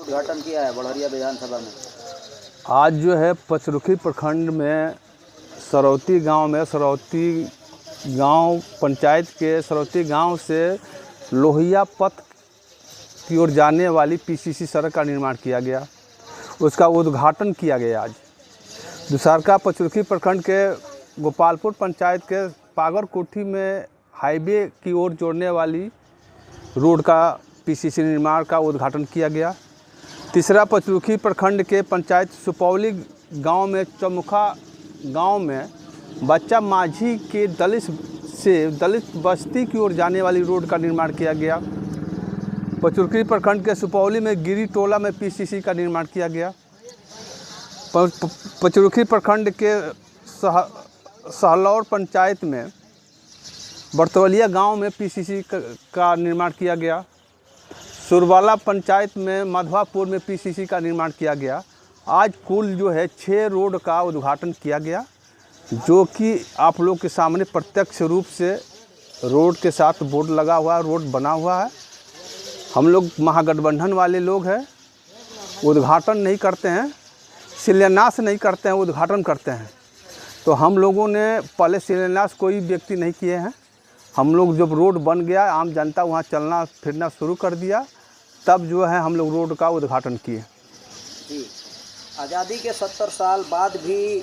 उद्घाटन किया है बढ़िया विधानसभा में। आज जो है पचरुखी प्रखंड में सरौती गांव पंचायत के सरौती गांव से लोहिया पथ की ओर जाने वाली पीसीसी सड़क का निर्माण किया गया, उसका उद्घाटन किया गया। आज दुसारका पचरुखी प्रखंड के गोपालपुर पंचायत के पागरकोठी में हाईवे की ओर जोड़ने वाली रोड का पीसीसी निर्माण का उद्घाटन किया गया। तीसरा पचरुखी प्रखंड के पंचायत सुपौली गांव में चमुखा गांव में बच्चा माझी के दलित बस्ती की ओर जाने वाली रोड का निर्माण किया गया। पचरुखी प्रखंड के सुपौली में गिरी टोला में पीसीसी का निर्माण किया गया। पचरुखी प्रखंड के सहलौर पंचायत में बरतौलिया गांव में पीसीसी का निर्माण किया गया। सुरवाला पंचायत में मधवापुर में पीसीसी का निर्माण किया गया। आज कुल जो है 6 रोड का उद्घाटन किया गया, जो कि आप लोग के सामने प्रत्यक्ष रूप से रोड के साथ बोर्ड लगा हुआ है, रोड बना हुआ है। हम लोग महागठबंधन वाले लोग हैं, उद्घाटन नहीं करते हैं, शिलान्यास नहीं करते हैं, उद्घाटन करते हैं। तो हम लोगों ने पहले शिलान्यास कोई व्यक्ति नहीं किए हैं। हम लोग जब रोड बन गया, आम जनता वहाँ चलना फिरना शुरू कर दिया, तब जो है हम लोग रोड का उद्घाटन किए। जी, आज़ादी के 70 साल बाद भी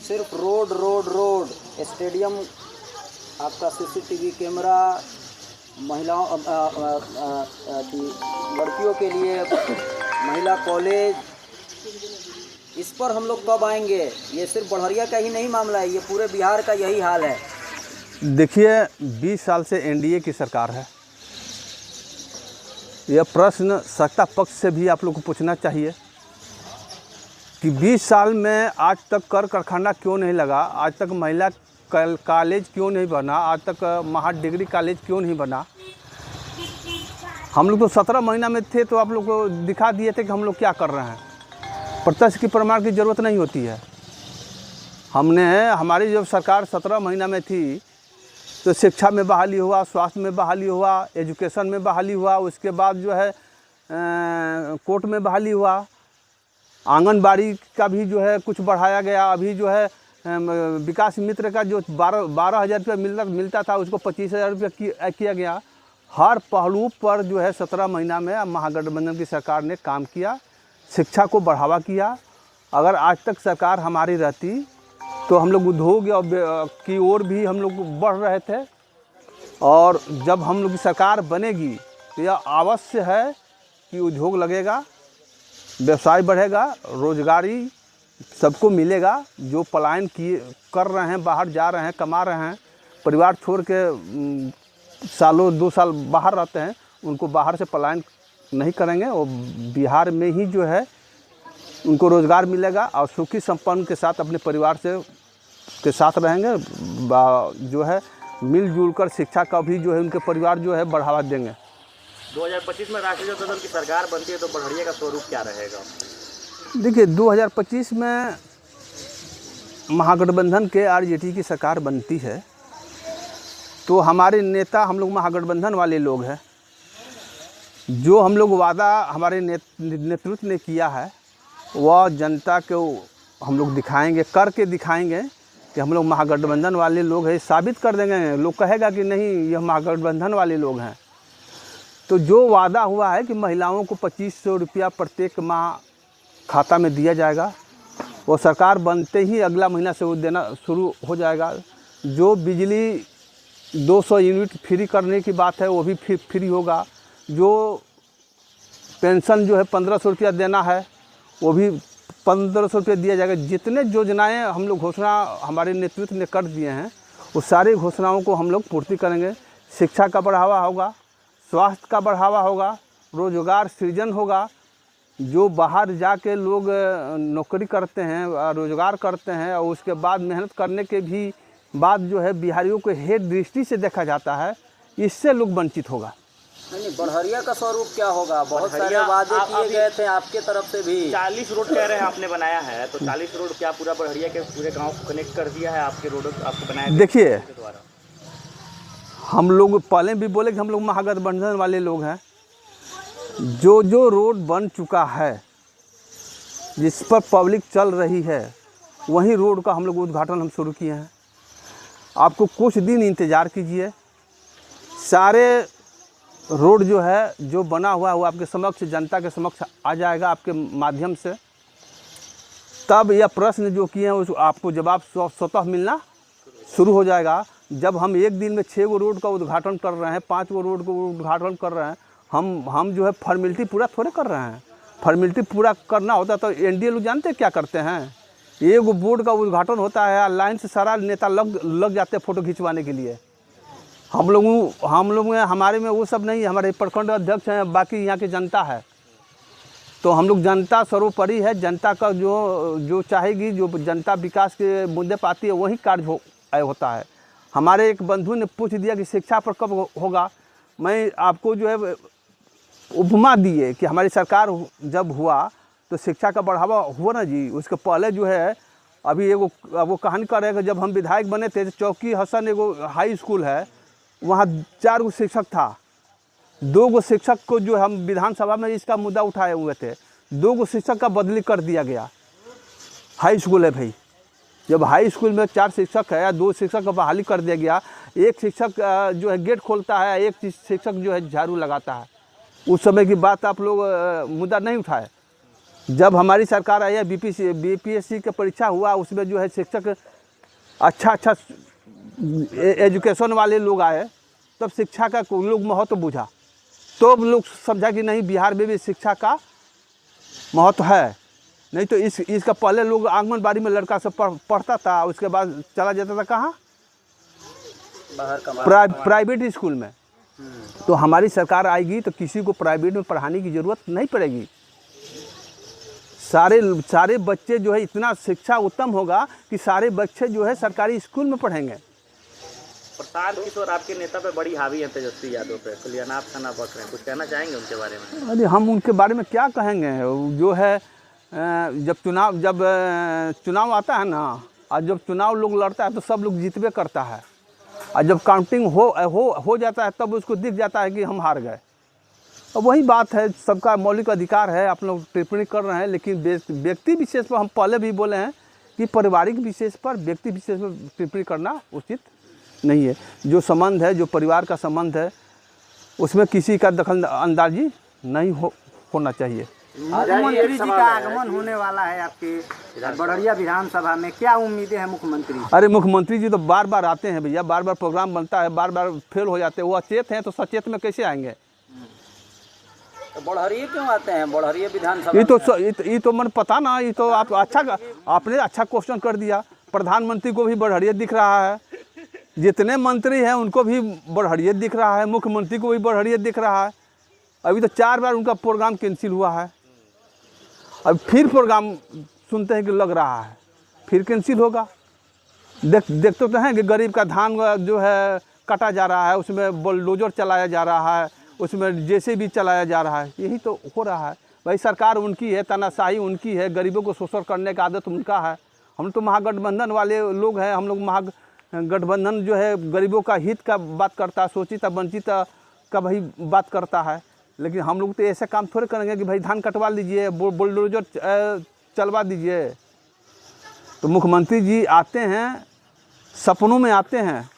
सिर्फ रोड, स्टेडियम, आपका सीसीटीवी कैमरा, महिलाओं लड़कियों के लिए महिला कॉलेज, इस पर हम लोग कब आएंगे? ये सिर्फ बढ़िया का ही नहीं मामला है, ये पूरे बिहार का यही हाल है। देखिए, 20 साल से एनडीए की सरकार है। यह प्रश्न सत्ता पक्ष से भी आप लोग को पूछना चाहिए कि 20 साल में आज तक कर कारखाना क्यों नहीं लगा, आज तक महिला कॉलेज क्यों नहीं बना, आज तक महा डिग्री कॉलेज क्यों नहीं बना। हम लोग तो 17 महीना में थे, तो आप लोग को दिखा दिए थे कि हम लोग क्या कर रहे हैं। प्रत्यक्ष की प्रमाण की ज़रूरत नहीं होती है। हमारी जब सरकार 17 महीना में थी, तो शिक्षा में बहाली हुआ, स्वास्थ्य में बहाली हुआ, एजुकेशन में बहाली हुआ, उसके बाद जो है कोर्ट में बहाली हुआ, आंगनबाड़ी का भी जो है कुछ बढ़ाया गया। अभी जो है विकास मित्र का जो 12,000 रुपये मिलता था, उसको 25,000 रुपये किया गया। हर पहलू पर जो है 17 महीना में महागठबंधन की सरकार ने काम किया, शिक्षा को बढ़ावा किया। अगर आज तक सरकार हमारी रहती, तो हम लोग उद्योग की ओर भी हम लोग बढ़ रहे थे। और जब हम लोग की सरकार बनेगी, तो यह अवश्य है कि उद्योग लगेगा, व्यवसाय बढ़ेगा, रोजगारी सबको मिलेगा। जो पलायन कर रहे हैं, बाहर जा रहे हैं, कमा रहे हैं, परिवार छोड़ के सालों 2 साल बाहर रहते हैं, उनको बाहर से पलायन नहीं करेंगे, और बिहार में ही जो है उनको रोज़गार मिलेगा और सुखी संपन्न के साथ अपने परिवार के साथ रहेंगे। जो है मिलजुल कर शिक्षा का भी जो है उनके परिवार जो है बढ़ावा देंगे। 2025 में राष्ट्रीय जनता दल की सरकार बनती है, तो बढ़िया का स्वरूप क्या रहेगा? देखिए, 2025 में महागठबंधन के आरजेडी की सरकार बनती है, तो हमारे नेता, हम लोग महागठबंधन वाले लोग हैं, जो हम लोग वादा हमारे नेतृत्व ने किया है, वह जनता को हम लोग दिखाएंगे, करके दिखाएंगे कि हम लोग महागठबंधन वाले लोग हैं। साबित कर देंगे, लोग कहेगा कि नहीं, यह महागठबंधन वाले लोग हैं। तो जो वादा हुआ है कि महिलाओं को 2500 रुपया प्रत्येक माह खाता में दिया जाएगा, वो सरकार बनते ही अगला महीना से वो देना शुरू हो जाएगा। जो बिजली 200 यूनिट फ्री करने की बात है, वो भी फ्री होगा। जो पेंशन जो है 1500 रुपया देना है, वो भी 1500 रुपये दिया जाएगा। जितने योजनाएं हम लोग घोषणा हमारे नेतृत्व ने कर दिए हैं, वो सारी घोषणाओं को हम लोग पूर्ति करेंगे। शिक्षा का बढ़ावा होगा, स्वास्थ्य का बढ़ावा होगा, रोजगार सृजन होगा। जो बाहर जाके लोग नौकरी करते हैं, रोजगार करते हैं, और उसके बाद मेहनत करने के भी बाद जो है बिहारियों को हेय दृष्टि से देखा जाता है, इससे लोग वंचित होगा। नहीं, बढ़िया का स्वरूप क्या होगा? बहुत सारे वादे किए गए थे आपके तरफ से भी। 40 रोड कह रहे हैं आपने बनाया है, तो 40 रोड क्या पूरा बढ़िया के पूरे गांव को कनेक्ट कर दिया है? आपके रोड आपको बनाया? देखिए, हम लोग पहले भी बोले कि हम लोग महागठबंधन वाले लोग हैं, जो जो रोड बन चुका है, जिस पर पब्लिक चल रही है, वही रोड का हम लोग उद्घाटन हम शुरू किए हैं। आपको कुछ दिन इंतज़ार कीजिए, सारे रोड जो है जो बना हुआ है वो आपके समक्ष, जनता के समक्ष आ जाएगा आपके माध्यम से। तब यह प्रश्न जो किए हैं उस आपको जवाब स्वतः मिलना शुरू हो जाएगा। जब हम एक दिन में 6 गो रोड का उद्घाटन कर रहे हैं, 5 गो रोड का उद्घाटन कर रहे हैं, हम जो है फॉर्मेलिटी पूरा थोड़े कर रहे हैं। फॉर्मेलिटी पूरा करना होता तो एनडीए लोग जानते हैं क्या करते हैं, एक बोर्ड का उद्घाटन होता है, लाइन से सारा नेता लग जाते हैं फ़ोटो खिंचवाने के लिए। हम लोग में हमारे में वो सब नहीं है। हमारे प्रखंड अध्यक्ष हैं, बाकी यहाँ की जनता है। तो हम लोग जनता सर्वोपरि है। जनता का जो चाहेगी, जो जनता विकास के मुद्दे पर आती है, वही कार्य होता है। हमारे एक बंधु ने पूछ दिया कि शिक्षा पर कब होगा। मैं आपको जो है उपमा दिए कि हमारी सरकार जब हुआ तो शिक्षा का बढ़ावा हुआ ना जी। उसके पहले जो है अभी वो कहानी कर रहे हैं कि जब हम विधायक बने थे तो चौकी हसन एगो हाई स्कूल है, वहाँ 4 गो शिक्षक था। 2 गो शिक्षक को जो हम विधानसभा में इसका मुद्दा उठाए हुए थे, 2 गो शिक्षक का बदली कर दिया गया। हाई स्कूल है भाई, जब हाई स्कूल में 4 शिक्षक है, 2 शिक्षक का बहाली कर दिया गया। एक शिक्षक जो है गेट खोलता है, एक शिक्षक जो है झाड़ू लगाता है। उस समय की बात आप लोग मुद्दा नहीं उठाए। जब हमारी सरकार आई है, बीपीएससी का परीक्षा हुआ, उसमें जो है शिक्षक अच्छा एजुकेशन वाले लोग आए, तब शिक्षा का लोग महत्व बुझा। तो लोग समझा कि नहीं, बिहार में भी शिक्षा का महत्व है। नहीं तो इसका पहले लोग आंगनबाड़ी में लड़का सब पढ़ता था, उसके बाद चला जाता था कहाँ, बाहर का प्राइवेट स्कूल में। तो हमारी सरकार आएगी तो किसी को प्राइवेट में पढ़ाने की ज़रूरत नहीं पड़ेगी। सारे बच्चे जो है, इतना शिक्षा उत्तम होगा कि सारे बच्चे जो है सरकारी स्कूल में पढ़ेंगे। प्रशांत किशोर आपके नेता पे बड़ी हावी है, तेजस्वी यादव पे, कल्याणाप थाना बस रहे हैं, कुछ कहना चाहेंगे उनके बारे में? अरे हम उनके बारे में क्या कहेंगे। जो है जब चुनाव आता है ना, और जब चुनाव लोग लड़ता है तो सब लोग जीतबे करता है, और जब काउंटिंग हो जाता है तब उसको दिख जाता है कि हम हार गए। अब वही बात है, सबका मौलिक अधिकार है, आप लोग टिप्पणी कर रहे हैं, लेकिन व्यक्ति विशेष पर हम पहले भी बोले हैं कि पारिवारिक विशेष पर, व्यक्ति विशेष पर टिप्पणी करना उचित नहीं है। जो संबंध है, जो परिवार का संबंध है, उसमें किसी का दखल अंदाजी नहीं होना चाहिए। मुख्यमंत्री जी का आगमन होने वाला है आपके बड़हरिया विधानसभा में, क्या उम्मीदें हैं मुख्यमंत्री? अरे मुख्यमंत्री जी तो बार बार आते हैं भैया, बार बार प्रोग्राम बनता है, बार बार फेल हो जाते हैं। वो अचेत हैं तो सचेत में कैसे आएंगे? तो बड़हरिया क्यों आते हैं? बड़हरिया विधानसभा ये तो मन पता ना, ये तो आपने अच्छा क्वेश्चन कर दिया। प्रधानमंत्री को भी बड़हरिया दिख रहा है, जितने मंत्री हैं उनको भी बड़हरिया दिख रहा है, मुख्यमंत्री को भी बड़हरिया दिख रहा है। अभी तो 4 बार उनका प्रोग्राम कैंसिल हुआ है। अब फिर प्रोग्राम सुनते हैं कि लग रहा है, फिर कैंसिल होगा। देखते तो हैं कि गरीब का धान जो है काटा जा रहा है, उसमें बुलडोजर चलाया जा रहा है, उसमें जेसीबी चलाया जा रहा है। यही तो हो रहा है भाई। सरकार उनकी है, तानाशाही उनकी है, गरीबों को शोषण करने का आदत उनका है। हम तो महागठबंधन वाले लोग हैं। हम लोग महागठबंधन जो है गरीबों का हित का बात करता है, शोषित वंचित का भाई बात करता है। लेकिन हम लोग तो ऐसा काम थोड़े करेंगे कि भाई धान कटवा लीजिए, बुलडोजर चलवा दीजिए। तो मुख्यमंत्री जी आते हैं, सपनों में आते हैं,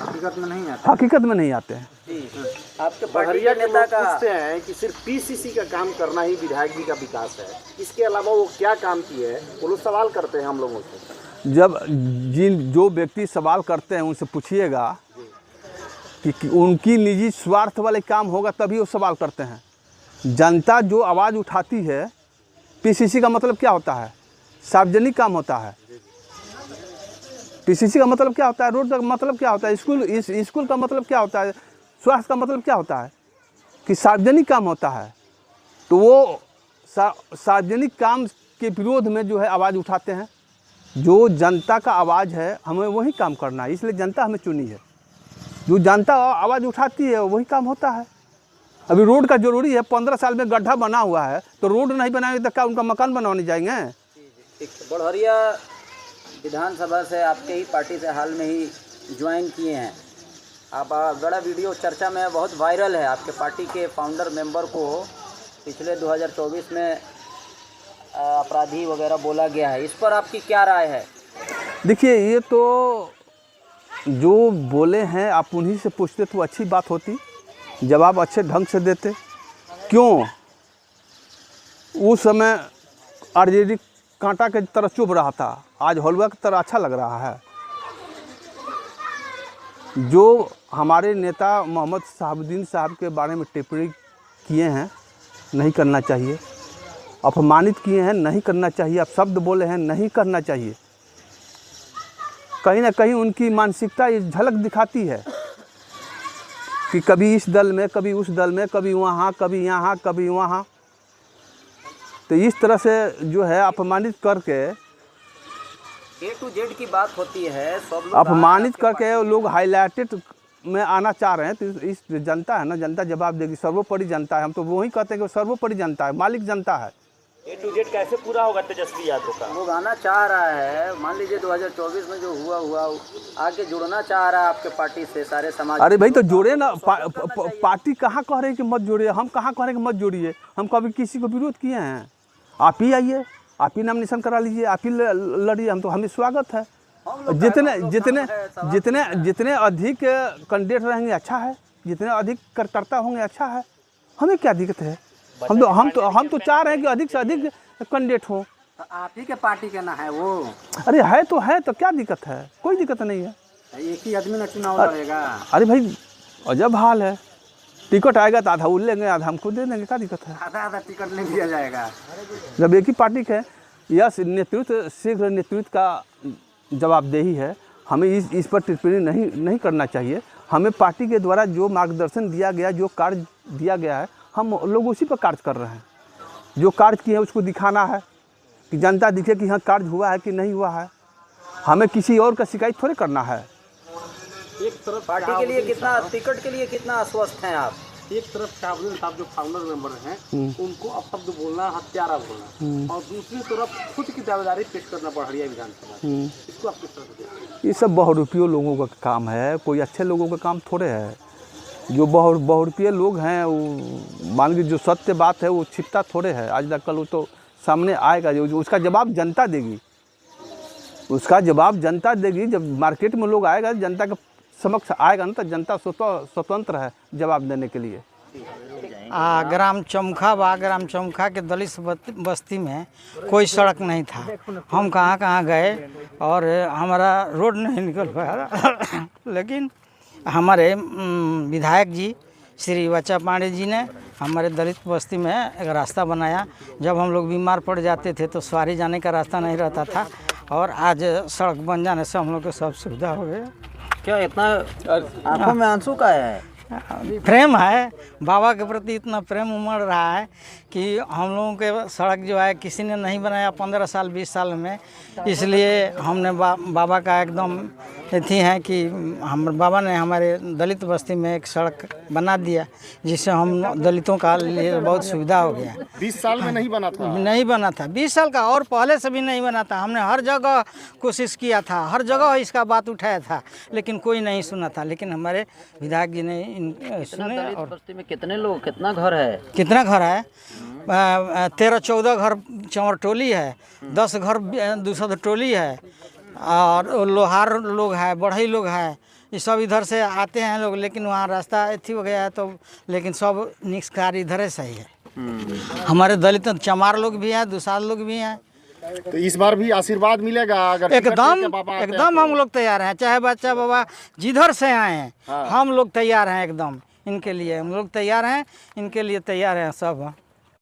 हकीकत में नहीं आते। हकीकत में नहीं आते हैं। आपके बड़हरिया नेता का पूछते हैं कि सिर्फ पीसीसी का काम करना ही विधायक जी का विकास है, इसके अलावा वो क्या काम किए हैं, वो लोग सवाल करते हैं हम लोगों से। जब जो व्यक्ति सवाल करते हैं उनसे पूछिएगा कि उनकी निजी स्वार्थ वाले काम होगा तभी वो सवाल करते हैं। जनता जो आवाज़ उठाती है, पीसीसी का मतलब क्या होता है? सार्वजनिक काम होता है। पीसीसी का मतलब क्या होता है? रोड का मतलब क्या होता है? स्कूल का मतलब क्या होता है? स्वास्थ्य का मतलब क्या होता है? कि सार्वजनिक काम होता है। तो वो सार्वजनिक काम के विरोध में जो है आवाज़ उठाते हैं। जो जनता का आवाज़ है, हमें वही काम करना है, इसलिए जनता हमें चुनी है। जो जनता आवाज़ उठाती है वही काम होता है। अभी रोड का जरूरी है, 15 साल में गड्ढा बना हुआ है, तो रोड नहीं बनाएंगे तो क्या उनका मकान बनवाने जाएंगे? ठीक। बड़हरिया विधानसभा से आपके ही पार्टी से हाल में ही ज्वाइन किए हैं, आप बड़ा वीडियो चर्चा में बहुत वायरल है। आपके पार्टी के फाउंडर मेंबर को पिछले 2024 में अपराधी वगैरह बोला गया है, इस पर आपकी क्या राय है? देखिए, ये तो जो बोले हैं आप उन्हीं से पूछते तो अच्छी बात होती, जवाब अच्छे ढंग से देते। क्यों उस समय आरजेडी कांटा के तरह चुभ रहा था, आज हलवा की तरह अच्छा लग रहा है। जो हमारे नेता मोहम्मद शहाबुद्दीन साहब के बारे में टिप्पणी किए हैं, नहीं करना चाहिए। अपमानित किए हैं, नहीं करना चाहिए। आप शब्द बोले हैं, नहीं करना चाहिए। कहीं ना कहीं उनकी मानसिकता ये झलक दिखाती है कि कभी इस दल में, कभी उस दल में, कभी वहाँ, कभी यहाँ, कभी वहाँ। तो इस तरह से जो है अपमानित करके, A to Z की बात होती है, सब लोग अपमानित करके लोग हाईलाइटेड में आना चाह रहे हैं। तो इस जनता है ना, जनता जवाब देगी। सर्वोपरि जनता है, हम तो वही कहते हैं कि सर्वोपरि जनता है, मालिक जनता है। A to Z कैसे पूरा होगा तेजस्वी यादव का? लोग आना चाह रहा है। मान लीजिए 2024 में जो हुआ आके जुड़ना चाह रहा है आपके पार्टी से, सारे समाज। अरे भाई तो जोड़े ना, पार्टी कहाँ कह रहे हैं कि मत जोड़िए, हम कहाँ कह रहे हैं कि मत जोड़िए। हम कभी किसी को विरोध किए हैं? आप ही आइए, आप ही नामिनेशन करा लीजिए, आप ही लड़िए, हम तो, हमें स्वागत है। जितने अधिक कैंडिडेट रहेंगे अच्छा है, जितने अधिक कार्यकर्ता होंगे अच्छा है। हमें क्या दिक्कत है? हम तो चाह रहे हैं कि अधिक से अधिक कैंडिडेट हो। तो आप ही के पार्टी का ना है वो? अरे है तो क्या दिक्कत है? कोई दिक्कत नहीं है। एक ही आदमी ना चुनाव लड़ेगा। अरे भाई अजब हाल है। टिकट आएगा तो आधा वो लेंगे, आधा हमको दे देंगे, क्या दिक्कत है? आधा टिकट नहीं दिया जाएगा। जब एक ही पार्टी के, यह नेतृत्व शीघ्र नेतृत्व का जवाबदेही है। हमें इस पर टिप्पणी नहीं करना चाहिए। हमें पार्टी के द्वारा जो मार्गदर्शन दिया गया, जो कार्य दिया गया है, हम लोग उसी पर कार्य कर रहे हैं। जो कार्य किए हैं उसको दिखाना है कि जनता दिखे कि हाँ कार्य हुआ है कि नहीं हुआ है। हमें किसी और का शिकायत थोड़े करना है। एक तरफ पार्टी के लिए कितना, टिकट के लिए कितना आश्वस्त हैं आप? एक तरफ शहाबुद्दीन साहब जो फाउंडर मेंबर हैं, उनको अपशब्द बोलना, हत्यारा बोलना, और दूसरी तरफ खुद की दावेदारी पेश करना पड़हरिया विधानसभा। इसको आप किस तरह से देखते हैं? ये सब बहुरूपियों लोगों का काम है, कोई अच्छे लोगों का काम थोड़े है। जो बहुरूपिये लोग हैं, वो मान लीजिए जो सत्य बात है वो छिपता थोड़े है। आज तक कल वो तो सामने आएगा, जो उसका जवाब जनता देगी। उसका जवाब जनता देगी। जब मार्केट में लोग आएगा, जनता के समक्ष आएगा ना, तो जनता स्वतंत्र है जवाब देने के लिए। ग्राम चमखा के दलित बस्ती में कोई सड़क नहीं था। हम कहाँ गए और हमारा रोड नहीं निकल पाया। लेकिन हमारे विधायक जी श्री बच्चा पांडे जी ने हमारे दलित बस्ती में एक रास्ता बनाया। जब हम लोग बीमार पड़ जाते थे तो सवारी जाने का रास्ता नहीं रहता था, और आज सड़क बन जाने से हम लोग को सब सुविधा हो गया। क्या इतना आंखों में आंसू का है? प्रेम है, बाबा के प्रति इतना प्रेम उमड़ रहा है कि हम लोगों के सड़क जो है किसी ने नहीं बनाया 15 साल 20 साल में। इसलिए हमने बाबा का एकदम थी है कि हम बाबा ने हमारे दलित बस्ती में एक सड़क बना दिया, जिससे हम दलितों का लिए बहुत सुविधा हो गया। 20 साल में नहीं बना था? नहीं बना था 20 साल का, और पहले से भी नहीं बना था। हमने हर जगह कोशिश किया था, हर जगह इसका बात उठाया था, लेकिन कोई नहीं सुना था। लेकिन हमारे विधायक जी ने सुने। और बस्ती में कितने लोग, कितना घर है? कितना घर है? 13-14 घर चंवर टोली है, 10 घर दूसरा टोली है, और लोहार लोग है, बढ़ई लोग है। ये सब इधर से आते हैं लोग, लेकिन वहाँ रास्ता अथी हो गया है, तो लेकिन सब निष्कार इधर से ही है। हमारे दलित चमार लोग भी हैं, दुसार लोग भी हैं। तो इस बार भी आशीर्वाद मिलेगा? अगर एकदम हम लोग तैयार हैं, चाहे बच्चा बाबा जिधर से आए हैं। हम लोग तैयार हैं एकदम इनके लिए। हम लोग तैयार हैं, इनके लिए तैयार हैं सब।